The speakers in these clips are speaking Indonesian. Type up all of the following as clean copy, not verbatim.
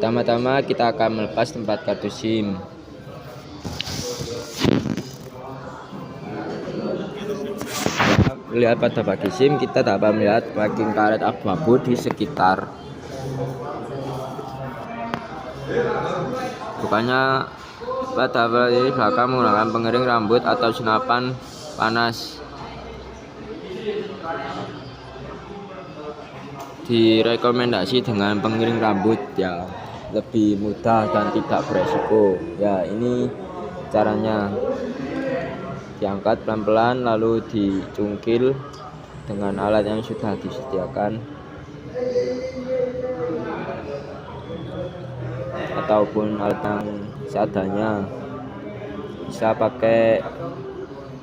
Pertama-tama kita akan melepas tempat kartu SIM. Lihat pada bagi SIM, kita dapat melihat packing karet abu-abu di sekitar. Bukannya pada bagian belakang menggunakan pengering rambut atau senapan panas. Direkomendasi dengan pengering rambut ya, lebih mudah dan tidak beresiko. Ya, ini caranya. Diangkat pelan-pelan lalu dicungkil dengan alat yang sudah disediakan ataupun alat yang seadanya. Bisa pakai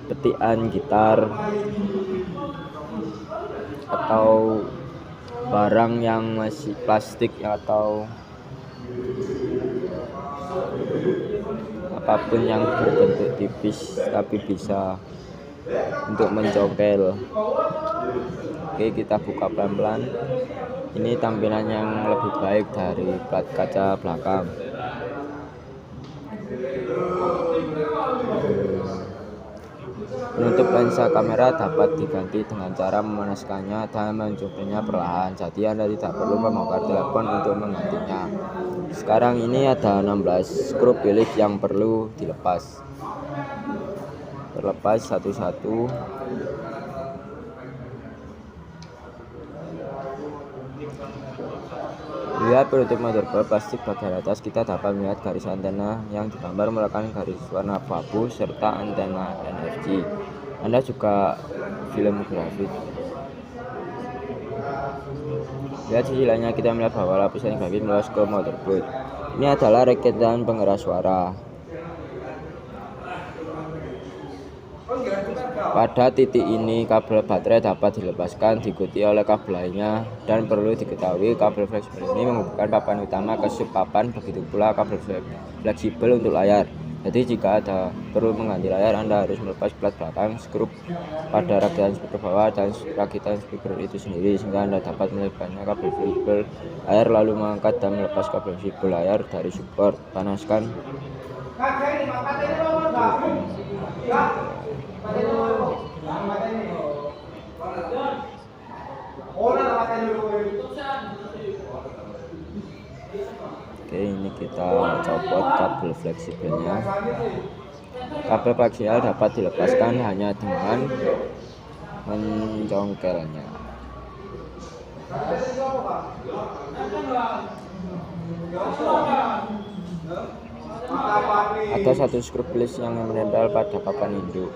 petikan gitar atau barang yang masih plastik atau apapun yang berbentuk tipis tapi bisa untuk mencongkel. Oke, kita buka pelan-pelan. Ini tampilan yang lebih baik dari plat kaca belakang. Penutup lensa kamera dapat diganti dengan cara memanaskannya dan mencungkilnya perlahan, jadi Anda tidak perlu membongkar telepon untuk menggantinya. Sekarang ini ada 16 skru Phillips yang perlu dilepas. Terlepas satu-satu. Lihat penutup motherboard plastik bagian atas, kita dapat melihat garis antena yang digambar merupakan garis warna abu-abu serta antena NFC. Anda juga film grafik. Lihat sisi lainnya, kita melihat bahwa lapisan grafik meluas ke motherboard. Ini adalah raket dan pengeras suara. Pada titik ini kabel baterai dapat dilepaskan, diikuti oleh kabel lainnya, dan perlu diketahui kabel fleksibel ini menghubungkan papan utama ke sub papan, begitu pula kabel fleksibel untuk layar. Jadi jika ada perlu mengganti layar, Anda harus melepas plat belakang, skrup pada rakitan speaker bawah dan rakitan speaker itu sendiri, sehingga Anda dapat melebarnya kabel fleksibel layar lalu mengangkat dan melepas kabel fleksibel layar dari support. Panaskan. Oke, ini kita copot kabel fleksibelnya. Kabel koaksial dapat dilepaskan hanya dengan mencongkelnya. Ada satu skru Phillips yang menempel pada papan induk.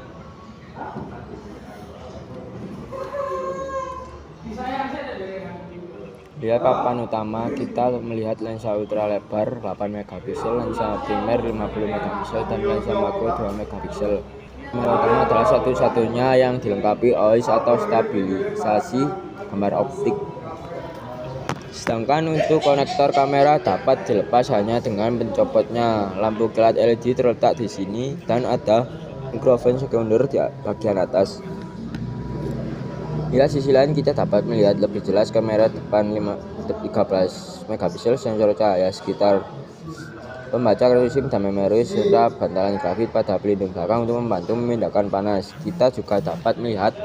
Lihat papan utama, kita melihat lensa ultra lebar 8 megapiksel, lensa primer 50 megapiksel, dan lensa makro 2 megapiksel. Kamera utama adalah satu-satunya yang dilengkapi OIS atau stabilisasi gambar optik. Sedangkan untuk konektor kamera dapat dilepas hanya dengan mencopotnya. Lampu kilat LED terletak di sini dan ada mikrofon sekunder di bagian atas. Di sisi lain, kita dapat melihat lebih jelas kamera depan 13 megapiksel, sensor cahaya sekitar, pembaca kartu SIM dan memori, serta bantalan grafik pada pelindung belakang untuk membantu memindahkan panas. Kita juga dapat melihat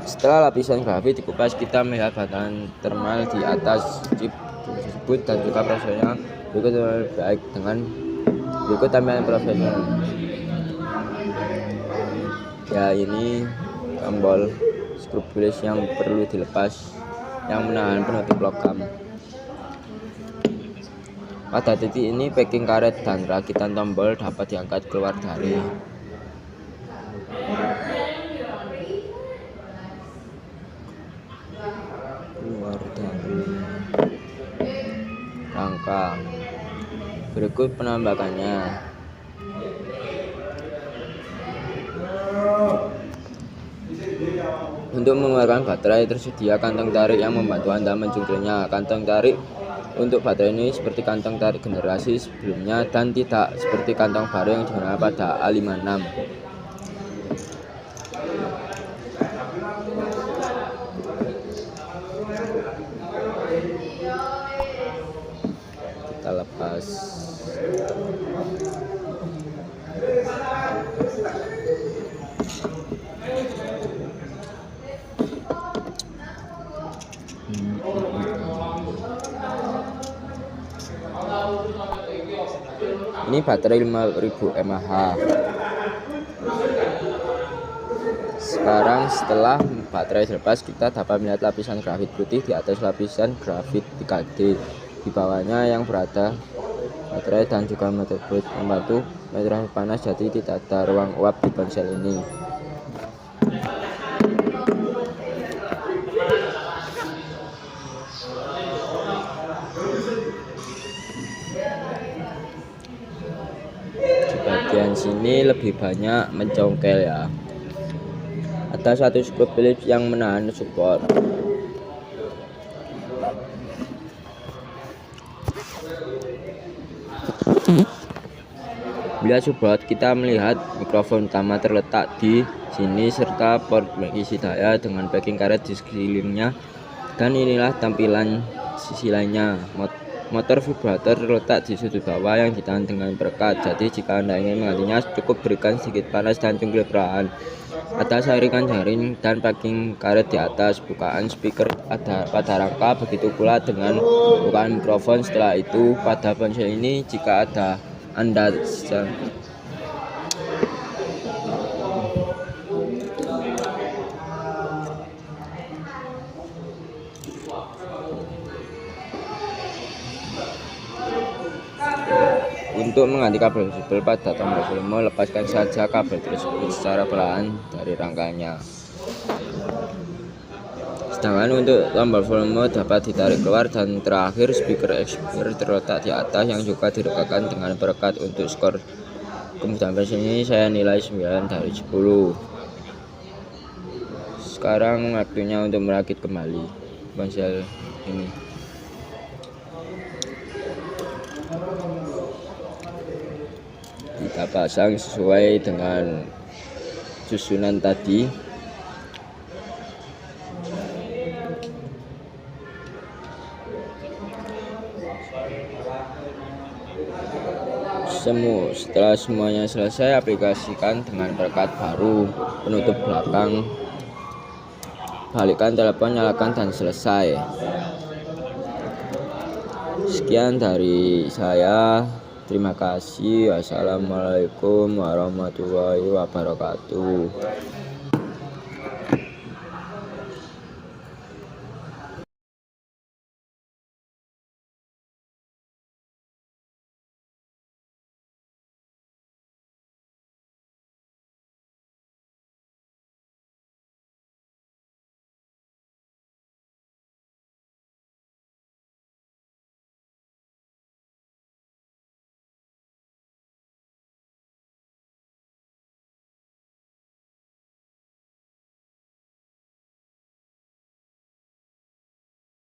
setelah lapisan grafik dikupas, kita melihat bantalan thermal di atas chip tersebut dan juga prosesornya berikut lebih baik dengan berikut tampilan profesional. Ya, ini tombol skru Phillips yang perlu dilepas yang menahan penutup logam. Pada titik ini packing karet dan rakitan tombol dapat diangkat keluar dari rangka. Berikut penampakannya. Untuk mengeluarkan baterai, tersedia kantong tarik yang membantu Anda mencungkilnya. Kantong tarik untuk baterai ini seperti kantong tarik generasi sebelumnya dan tidak seperti kantong baru yang digunakan pada A56. kita lepas. Ini baterai 5000 mAh. Sekarang setelah baterai terlepas, kita dapat melihat lapisan grafit putih di atas lapisan grafit 3D. Di bawahnya yang berada baterai dan juga motherboard membantu meteran panas, jadi tidak ada ruang uap di ponsel ini. Di bagian sini lebih banyak mencongkel ya. Ada satu skru Phillips yang menahan support. Bila support, kita melihat mikrofon utama terletak di sini serta port mengisi daya dengan backing karet di sekelilingnya. Dan inilah tampilan sisi lainnya. Motor vibrator terletak di sudut bawah yang ditahan dengan perekat. Jadi jika Anda ingin menggantinya, cukup berikan sedikit panas dan cungkil perlahan. Ada saringan jaring dan packing karet di atas. Bukaan speaker ada pada rangka, begitu pula dengan bukaan mikrofon. Setelah itu pada ponsel ini, jika ada Anda untuk mengganti kabel fleksibel pada tombol volume, lepaskan saja kabel tersebut secara perlahan dari rangkanya. Sedangkan untuk tombol volume dapat ditarik keluar, dan terakhir speaker expander terletak di atas yang juga direkatkan dengan perekat. Untuk skor kemudahan ponsel ini saya nilai 9 dari 10. Sekarang waktunya untuk merakit kembali ponsel ini. Kita pasang sesuai dengan susunan tadi. Setelah semuanya selesai, aplikasikan dengan perekat baru, penutup belakang, balikkan telepon, nyalakan, dan selesai. Sekian dari saya. Terima kasih. Wassalamualaikum warahmatullahi wabarakatuh.